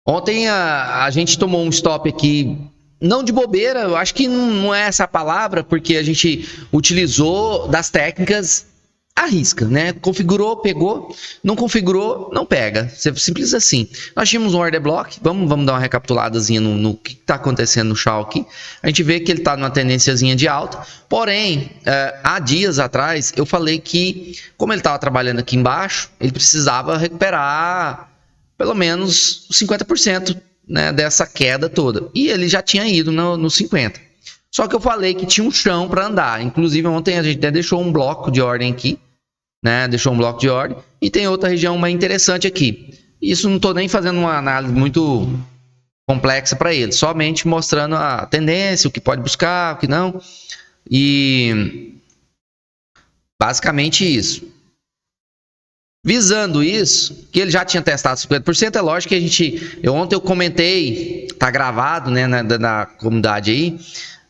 Ontem a gente tomou um stop aqui, não de bobeira, eu acho que não é essa a palavra, porque a gente utilizou das técnicas à risca, né? Configurou, pegou, não configurou, não pega. Simples assim. Nós tínhamos um order block, vamos dar uma recapituladazinha no que está acontecendo no Shao aqui. A gente vê que ele está numa tendênciazinha de alta, porém, há dias atrás eu falei que, como ele estava trabalhando aqui embaixo, ele precisava recuperar pelo menos 50%, né, dessa queda toda. E ele já tinha ido no 50%. Só que eu falei que tinha um chão para andar. Inclusive, ontem a gente até deixou um bloco de ordem aqui, né? Deixou um bloco de ordem. E tem outra região mais interessante aqui. Isso não estou nem fazendo uma análise muito complexa para ele. Somente mostrando a tendência, o que pode buscar, o que não. E basicamente isso. Visando isso, que ele já tinha testado 50%, é lógico que ontem eu comentei, tá gravado, né, na comunidade aí,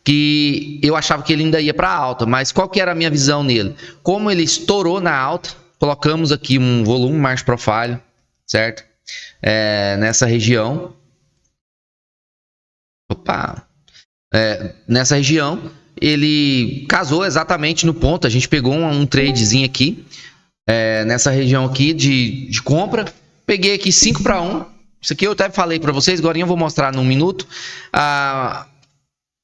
que eu achava que ele ainda ia para alta, mas qual que era a minha visão nele? Como ele estourou na alta, colocamos aqui um volume margin profile, certo? Nessa região. Nessa região, ele casou exatamente no ponto, a gente pegou um tradezinho aqui, nessa região aqui de compra, peguei aqui 5 para 1, isso aqui eu até falei para vocês, agora eu vou mostrar num minuto. A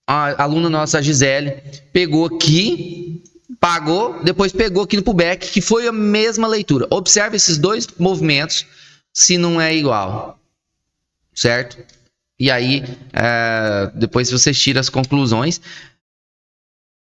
aluna nossa, a Gisele, pegou aqui, pagou, depois pegou aqui no pullback, que foi a mesma leitura. Observe esses dois movimentos, se não é igual, certo? E aí, depois vocês tiram as conclusões.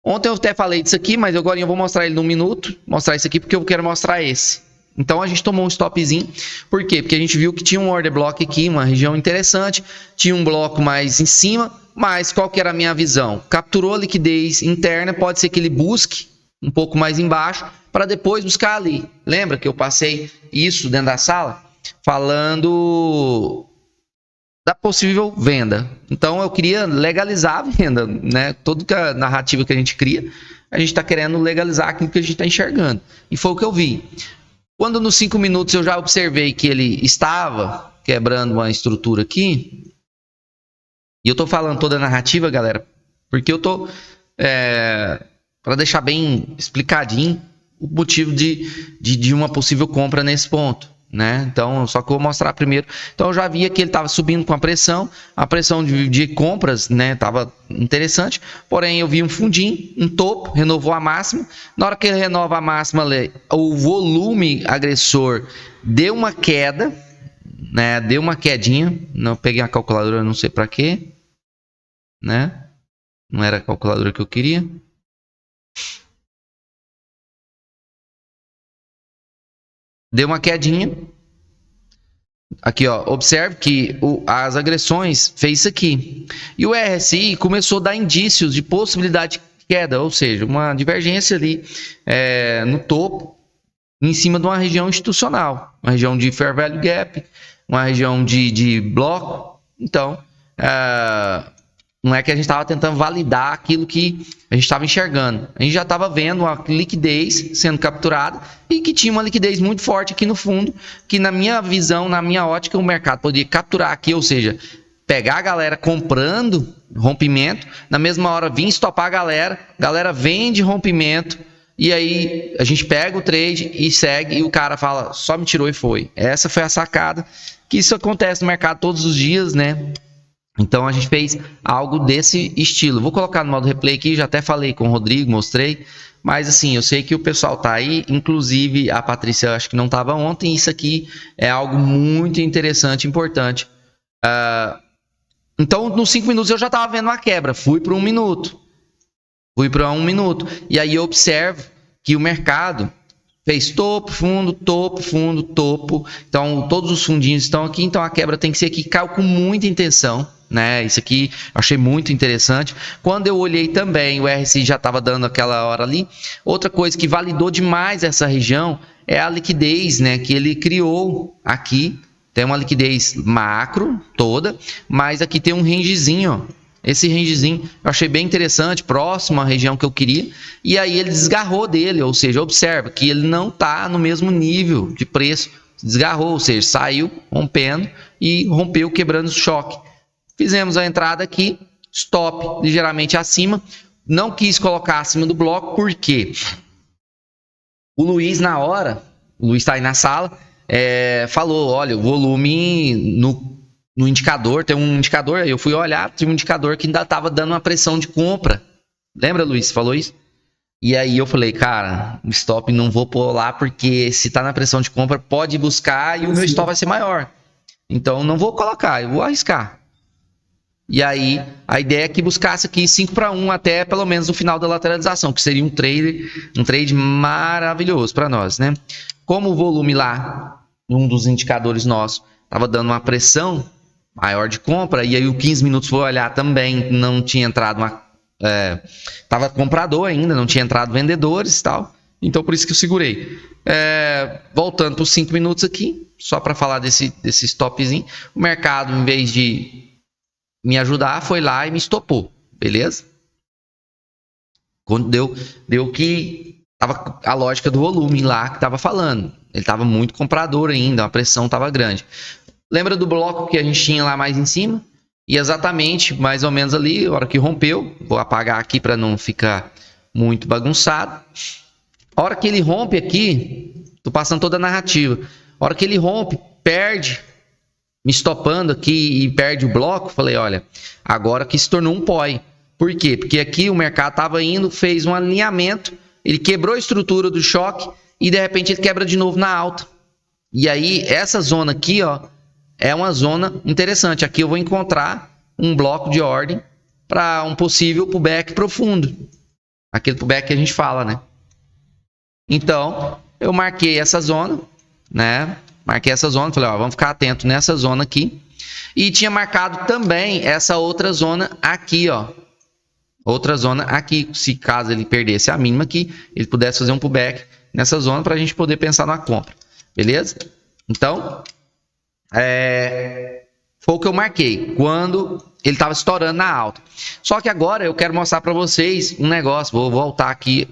Ontem eu até falei disso aqui, mas agora eu vou mostrar ele num minuto, mostrar isso aqui porque eu quero mostrar esse. Então a gente tomou um stopzinho, por quê? Porque a gente viu que tinha um order block aqui, uma região interessante, tinha um bloco mais em cima, mas qual que era a minha visão? Capturou a liquidez interna, pode ser que ele busque um pouco mais embaixo, para depois buscar ali. Lembra que eu passei isso dentro da sala? Falando da possível venda. Então eu queria legalizar a venda, né? Toda a narrativa que a gente cria, a gente está querendo legalizar aquilo que a gente está enxergando. E foi o que eu vi. Quando nos 5 minutos eu já observei que ele estava quebrando uma estrutura aqui, e eu estou falando toda a narrativa, galera, porque eu estou para deixar bem explicadinho o motivo de uma possível compra nesse ponto, né? Então, só que eu vou mostrar primeiro. Então, eu já via que ele estava subindo com a pressão de compras, né? Tava interessante, porém eu vi um fundinho, um topo, renovou a máxima. Na hora que ele renova a máxima, o volume agressor deu uma queda, né? Deu uma quedinha. Não peguei a calculadora, não sei para quê, né? Não era a calculadora que eu queria. Deu uma quedinha. Aqui, ó, observe que as agressões fez isso aqui. E o RSI começou a dar indícios de possibilidade de queda, ou seja, uma divergência ali no topo, em cima de uma região institucional, uma região de fair value gap, uma região de bloco. Então, não é que a gente estava tentando validar aquilo que a gente estava enxergando. A gente já estava vendo uma liquidez sendo capturada e que tinha uma liquidez muito forte aqui no fundo, que na minha visão, na minha ótica, o mercado poderia capturar aqui, ou seja, pegar a galera comprando rompimento, na mesma hora vir estopar a galera vende rompimento, e aí a gente pega o trade e segue, e o cara fala, só me tirou e foi. Essa foi a sacada, que isso acontece no mercado todos os dias, né? Então a gente fez algo desse estilo. Vou colocar no modo replay aqui, já até falei com o Rodrigo, mostrei. Mas assim, eu sei que o pessoal tá aí, inclusive a Patrícia acho que não estava ontem. Isso aqui é algo muito interessante, importante. Então nos 5 minutos eu já estava vendo uma quebra, fui para 1 minuto. E aí eu observo que o mercado fez topo, fundo, topo, fundo, topo. Então todos os fundinhos estão aqui, então a quebra tem que ser aqui, caiu com muita intenção, né? Isso aqui eu achei muito interessante. Quando eu olhei também, o RSI já estava dando aquela hora ali. Outra coisa que validou demais essa região é a liquidez, né, que ele criou aqui. Tem uma liquidez macro toda, mas aqui tem um rangezinho, ó. Esse rangezinho eu achei bem interessante, próximo à região que eu queria. E aí ele desgarrou dele, ou seja, observa que ele não está no mesmo nível de preço, desgarrou, ou seja, saiu rompendo e rompeu quebrando o choque. Fizemos a entrada aqui, stop ligeiramente acima. Não quis colocar acima do bloco, porque o Luiz na hora, o Luiz está aí na sala, falou, olha, o volume no indicador, tem um indicador aí, eu fui olhar, tinha um indicador que ainda estava dando uma pressão de compra. Lembra, Luiz, você falou isso? E aí eu falei, cara, o stop não vou pôr lá, porque se tá na pressão de compra, pode buscar e o meu stop vai ser maior. Então não vou colocar, eu vou arriscar. E aí a ideia é que buscasse aqui 5-1 até pelo menos o final da lateralização, que seria um trade maravilhoso para nós, né? Como o volume lá, um dos indicadores nossos, estava dando uma pressão maior de compra, e aí o 15 minutos foi olhar também, não tinha entrado tava comprador ainda, não tinha entrado vendedores e tal. Então por isso que eu segurei. Voltando para os 5 minutos aqui, só para falar desse stopzinho. O mercado, em vez de me ajudar, foi lá e me estopou. Beleza? Quando deu que tava a lógica do volume lá que tava falando. Ele tava muito comprador ainda, a pressão tava grande. Lembra do bloco que a gente tinha lá mais em cima? E exatamente, mais ou menos ali, a hora que rompeu, vou apagar aqui para não ficar muito bagunçado. A hora que ele rompe aqui, tô passando toda a narrativa. A hora que ele rompe, perde, me estopando aqui e perde o bloco, falei, olha, agora que se tornou um POI. Por quê? Porque aqui o mercado estava indo, fez um alinhamento, ele quebrou a estrutura do choque e de repente ele quebra de novo na alta. E aí essa zona aqui, ó, é uma zona interessante. Aqui eu vou encontrar um bloco de ordem para um possível pullback profundo. Aquele pullback que a gente fala, né? Então, eu marquei essa zona, né? Marquei essa zona, falei, ó, vamos ficar atento nessa zona aqui. E tinha marcado também essa outra zona aqui, ó. Outra zona aqui, se caso ele perdesse a mínima aqui, ele pudesse fazer um pullback nessa zona para a gente poder pensar na compra. Beleza? Então, foi o que eu marquei quando ele estava estourando na alta. Só que agora eu quero mostrar para vocês um negócio. Vou voltar aqui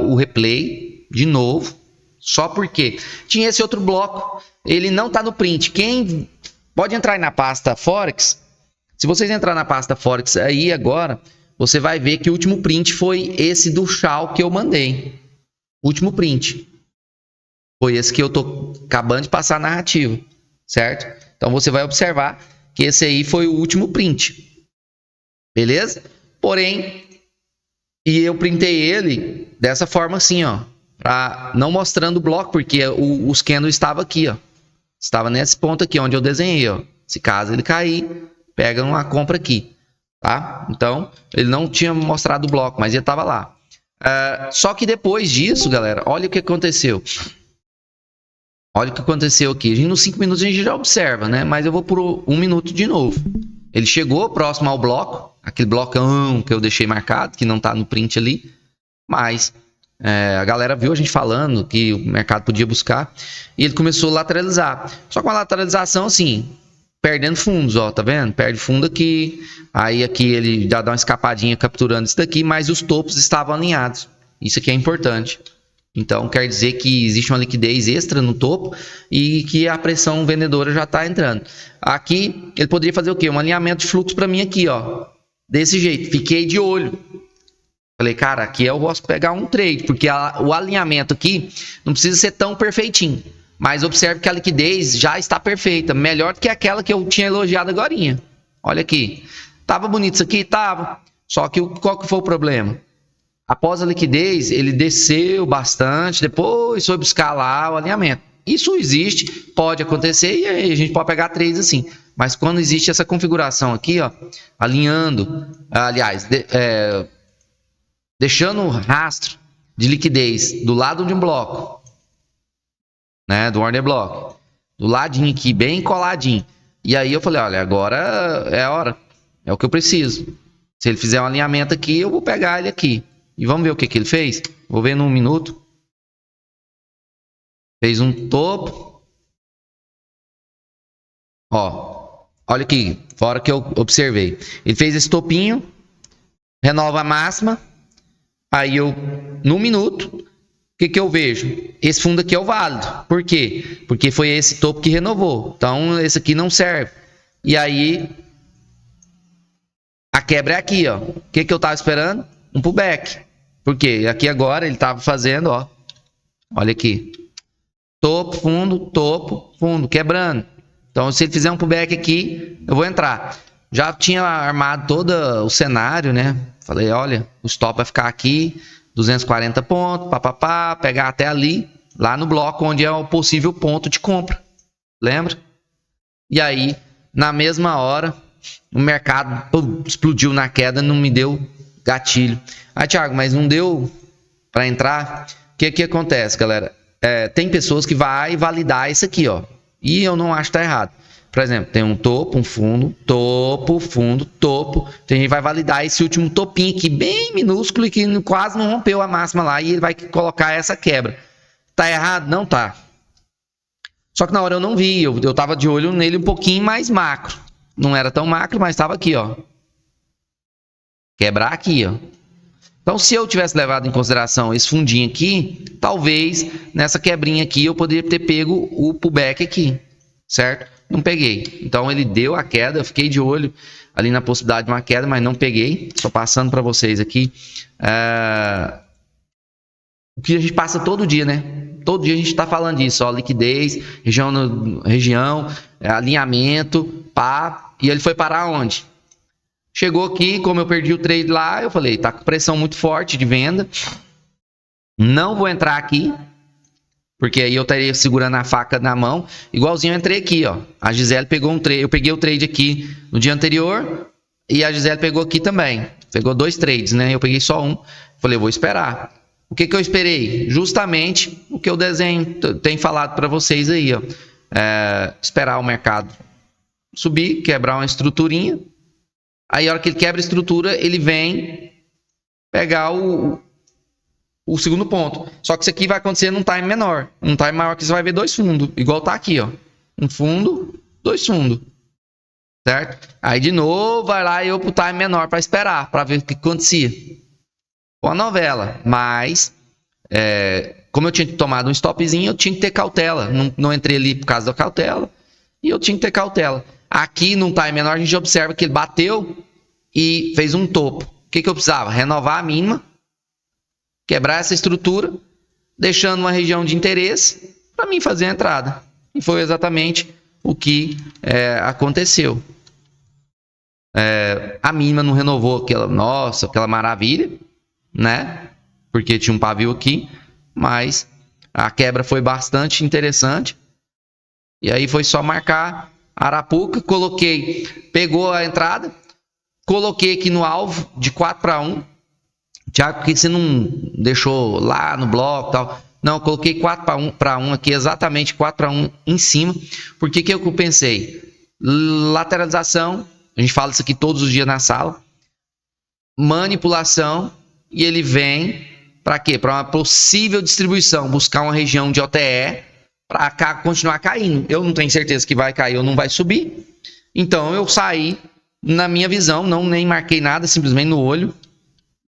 o replay de novo. Só porque tinha esse outro bloco. Ele não está no print. Quem pode entrar aí na pasta Forex? Se vocês entrar na pasta Forex aí agora, você vai ver que o último print foi esse do Shao que eu mandei. O último print. Foi esse que eu tô acabando de passar a narrativa. Certo? Então você vai observar que esse aí foi o último print. Beleza? Porém, e eu printei ele dessa forma assim, ó. Não mostrando o bloco, porque os candles estava aqui, ó. Estava nesse ponto aqui, onde eu desenhei, ó. Se caso ele cair, pega uma compra aqui. Tá? Então, ele não tinha mostrado o bloco, mas ele estava lá. Só que depois disso, galera, olha o que aconteceu. Olha o que aconteceu aqui. Nos 5 minutos a gente já observa, né? Mas eu vou por 1 minuto de novo. Ele chegou próximo ao bloco, aquele blocão que eu deixei marcado, que não está no print ali. Mas a galera viu a gente falando que o mercado podia buscar. E ele começou a lateralizar. Só com a lateralização, assim, perdendo fundos, ó, tá vendo? Perde fundo aqui. Aí aqui ele já dá uma escapadinha capturando isso daqui, mas os topos estavam alinhados. Isso aqui é importante. Então, quer dizer que existe uma liquidez extra no topo e que a pressão vendedora já está entrando. Aqui, ele poderia fazer o quê? Um alinhamento de fluxo para mim aqui, ó. Desse jeito. Fiquei de olho. Falei, cara, aqui eu posso pegar um trade, porque o alinhamento aqui não precisa ser tão perfeitinho. Mas observe que a liquidez já está perfeita. Melhor do que aquela que eu tinha elogiado agorinha. Olha aqui. Tava bonito isso aqui? Tava. Só que qual que foi o problema? Após a liquidez, ele desceu bastante, depois foi buscar lá o alinhamento. Isso existe, pode acontecer e aí a gente pode pegar três assim. Mas quando existe essa configuração aqui, ó, alinhando, aliás, deixando um rastro de liquidez do lado de um bloco, né, do order block, do ladinho aqui, bem coladinho. E aí eu falei, olha, agora é a hora, é o que eu preciso. Se ele fizer um alinhamento aqui, eu vou pegar ele aqui. E vamos ver o que ele fez? Vou ver num minuto. Fez um topo. Ó, olha aqui, fora que eu observei. Ele fez esse topinho, renova a máxima. Aí eu, num minuto, que eu vejo? Esse fundo aqui é o válido. Por quê? Porque foi esse topo que renovou. Então, esse aqui não serve. E aí, a quebra é aqui, ó. O que eu tava esperando? Um pullback. Por quê? Aqui agora ele tava fazendo, ó. Olha aqui. Topo, fundo, quebrando. Então, se ele fizer um pullback aqui, eu vou entrar. Já tinha armado todo o cenário, né? Falei, olha, o stop vai ficar aqui, 240 pontos, papapá, pegar até ali, lá no bloco onde é o possível ponto de compra. Lembra? E aí, na mesma hora, o mercado explodiu na queda, não me deu gatilho. Ah, Thiago, mas não deu para entrar? O que acontece, galera? Tem pessoas que vai validar isso aqui, ó. E eu não acho que tá errado. Por exemplo, tem um topo, um fundo, topo, fundo, topo. Tem gente que vai validar esse último topinho aqui, bem minúsculo e que quase não rompeu a máxima lá. E ele vai colocar essa quebra. Tá errado? Não tá. Só que na hora eu não vi. Eu tava de olho nele um pouquinho mais macro. Não era tão macro, mas tava aqui, ó. Quebrar aqui, ó. Então, se eu tivesse levado em consideração esse fundinho aqui, talvez nessa quebrinha aqui eu poderia ter pego o pullback aqui, certo? Não peguei. Então, ele deu a queda, eu fiquei de olho ali na possibilidade de uma queda, mas não peguei. Só passando para vocês aqui. O que a gente passa todo dia, né? Todo dia a gente está falando disso, ó, liquidez, região, alinhamento, pá. E ele foi parar onde? Chegou aqui, como eu perdi o trade lá, eu falei, tá com pressão muito forte de venda. Não vou entrar aqui, porque aí eu estaria segurando a faca na mão. Igualzinho eu entrei aqui, ó. A Gisele pegou um trade, eu peguei o trade aqui no dia anterior e a Gisele pegou aqui também. Pegou 2 trades, né? Eu peguei só um. Falei, eu vou esperar. O que eu esperei? Justamente o que o desenho tem falado para vocês aí, ó. Esperar o mercado subir, quebrar uma estruturinha. Aí, a hora que ele quebra a estrutura, ele vem pegar o segundo ponto. Só que isso aqui vai acontecer num time menor. Num time maior que você vai ver 2 fundos. Igual tá aqui, ó. Um fundo, 2 fundos. Certo? Aí, de novo, vai lá eu pro time menor para esperar, para ver o que acontecia. Com a novela. Mas, como eu tinha tomado um stopzinho, eu tinha que ter cautela. Não entrei ali por causa da cautela. E eu tinha que ter cautela. Aqui, num time menor, a gente observa que ele bateu e fez um topo. O que eu precisava? Renovar a mínima, quebrar essa estrutura, deixando uma região de interesse para mim fazer a entrada. E foi exatamente o que aconteceu. A mínima não renovou aquela maravilha, né? Porque tinha um pavio aqui, mas a quebra foi bastante interessante. E aí foi só marcar Arapuca, pegou a entrada, coloquei aqui no alvo de 4-1. Tiago, por que você não deixou lá no bloco e tal? Não, eu coloquei 4-1 aqui, exatamente 4-1 em cima. Por que eu pensei? Lateralização, a gente fala isso aqui todos os dias na sala. Manipulação, e ele vem para quê? Para uma possível distribuição, buscar uma região de OTE para continuar caindo. Eu não tenho certeza que vai cair ou não vai subir. Então eu saí na minha visão, nem marquei nada, simplesmente no olho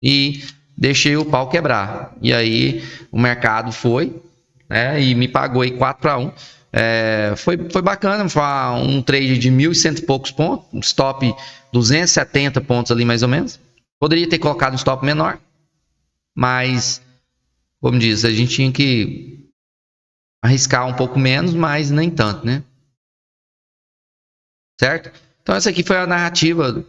e deixei o pau quebrar. E aí o mercado foi, né, e me pagou aí 4-1. Foi bacana, foi um trade de 1.100 e poucos pontos, um stop 270 pontos ali mais ou menos. Poderia ter colocado um stop menor, mas, como diz, a gente tinha que arriscar um pouco menos, mas nem tanto, né? Certo? Então essa aqui foi a narrativa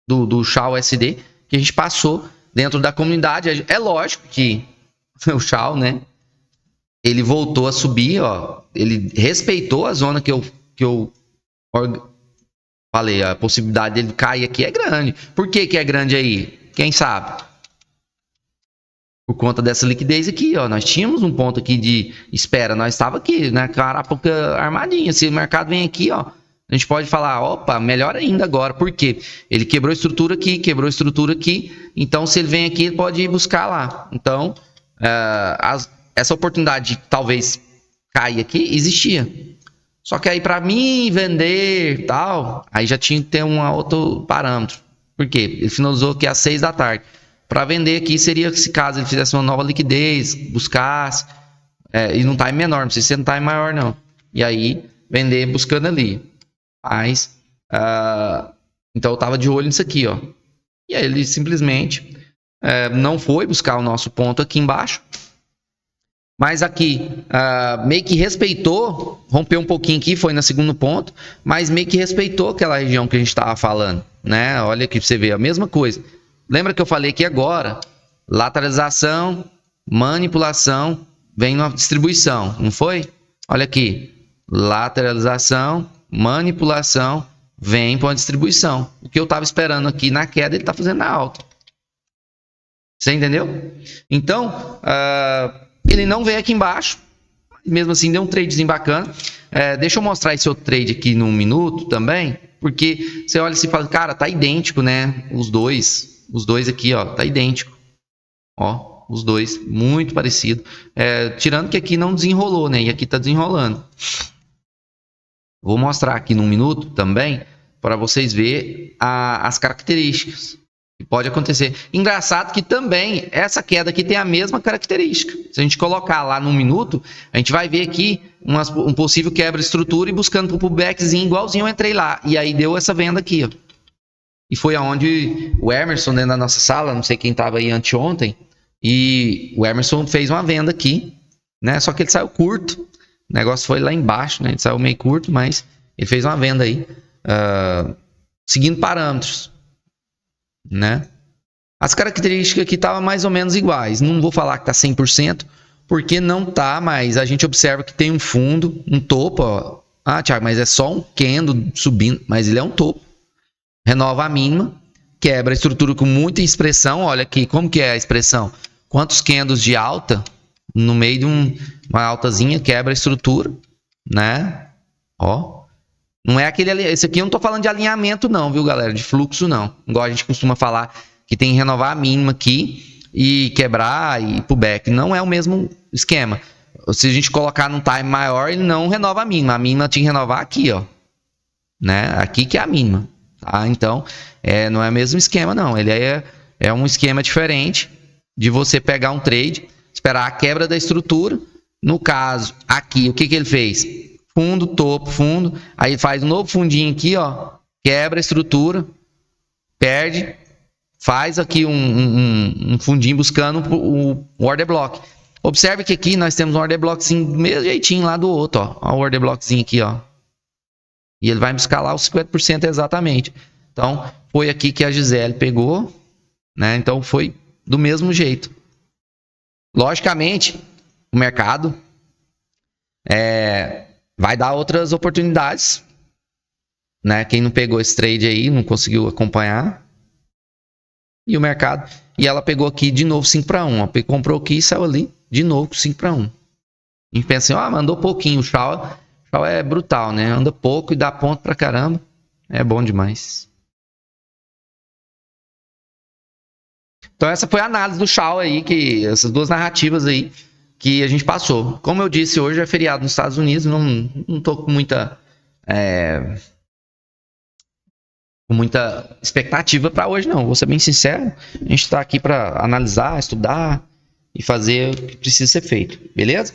do Shao SD que a gente passou dentro da comunidade. É lógico que o Shao, né? Ele voltou a subir, ó. Ele respeitou a zona que eu falei. A possibilidade dele cair aqui é grande. Por que é grande aí? Quem sabe? Por conta dessa liquidez aqui, ó. Nós tínhamos um ponto aqui de espera. Nós estava aqui, né? Com a Arapuca armadinha. Se o mercado vem aqui, ó, a gente pode falar, opa, melhor ainda agora. Por quê? Ele quebrou a estrutura aqui, quebrou a estrutura aqui. Então, se ele vem aqui, ele pode ir buscar lá. Então, essa oportunidade de talvez cair aqui, existia. Só que aí, para mim vender tal, aí já tinha que ter um outro parâmetro. Por quê? Ele finalizou aqui às 6 da tarde. para vender aqui seria se caso ele fizesse uma nova liquidez, buscasse, e num time menor, não precisa ser num time maior não. E aí vender buscando ali. Mas, então eu tava de olho nisso aqui, ó. E aí ele simplesmente não foi buscar o nosso ponto aqui embaixo. Mas aqui, meio que respeitou, rompeu um pouquinho aqui, foi no segundo ponto, mas meio que respeitou aquela região que a gente estava falando, né? Olha aqui pra você ver, a mesma coisa. Lembra que eu falei aqui agora? Lateralização, manipulação, vem na distribuição, não foi? Olha aqui, lateralização, manipulação, vem para uma distribuição. O que eu estava esperando aqui na queda, ele está fazendo na alta. Você entendeu? Então, ele não veio aqui embaixo, mesmo assim deu um tradezinho bacana. Deixa eu mostrar esse outro trade aqui num minuto também, porque você olha assim e fala, cara, tá idêntico, né? Os dois aqui, ó, tá idêntico. Ó, os dois, muito parecido. Tirando que aqui não desenrolou, né? E aqui tá desenrolando. Vou mostrar aqui num minuto também, para vocês verem as características que pode acontecer. Engraçado que também essa queda aqui tem a mesma característica. Se a gente colocar lá num minuto, a gente vai ver aqui um possível quebra de estrutura e buscando para o pullbackzinho igualzinho eu entrei lá. E aí deu essa venda aqui, ó. E foi aonde o Emerson, dentro da nossa sala, não sei quem estava aí anteontem, e o Emerson fez uma venda aqui, né? Só que ele saiu curto. O negócio foi lá embaixo, né? Ele saiu meio curto, mas ele fez uma venda aí, seguindo parâmetros, né? As características aqui estavam mais ou menos iguais. Não vou falar que está 100%, porque não tá, mas a gente observa que tem um fundo, um topo, ó. Ah, Thiago, mas é só um candle subindo, mas ele é um topo. Renova a mínima, quebra a estrutura com muita expressão. Olha aqui, como que é a expressão? Quantos candles de alta no meio de uma altazinha, quebra a estrutura, né? Ó, não é aquele ali. Esse aqui eu não tô falando de alinhamento não, viu, galera? De fluxo não. Igual a gente costuma falar que tem que renovar a mínima aqui e quebrar e ir pro back. Não é o mesmo esquema. Se a gente colocar num time maior, ele não renova a mínima. A mínima tinha que renovar aqui, ó, né? Aqui que é a mínima, tá? Então, não é o mesmo esquema não. Ele é um esquema diferente de você pegar um trade, esperar a quebra da estrutura. No caso, aqui, o que ele fez? Fundo, topo, fundo. Aí faz um novo fundinho aqui, ó. Quebra a estrutura. Perde. Faz aqui um fundinho buscando o order block. Observe que aqui nós temos um order blockzinho do mesmo jeitinho lá do outro, ó. Ó o order blockzinho aqui, ó. E ele vai buscar lá os 50% exatamente. Então, foi aqui que a Gisele pegou, né? Então, foi do mesmo jeito. Logicamente, o mercado vai dar outras oportunidades, né? Quem não pegou esse trade aí, não conseguiu acompanhar. E o mercado, e ela pegou aqui de novo 5 para 1, ó, comprou aqui e saiu ali de novo 5 para 1. A gente pensa assim, mandou pouquinho, o Shaw é brutal, né? Anda pouco e dá ponto pra caramba. É bom demais. Então essa foi a análise do Shaw aí, essas duas narrativas aí que a gente passou. Como eu disse, hoje é feriado nos Estados Unidos, não tô com muita expectativa para hoje não, vou ser bem sincero. A gente está aqui para analisar, estudar e fazer o que precisa ser feito, beleza?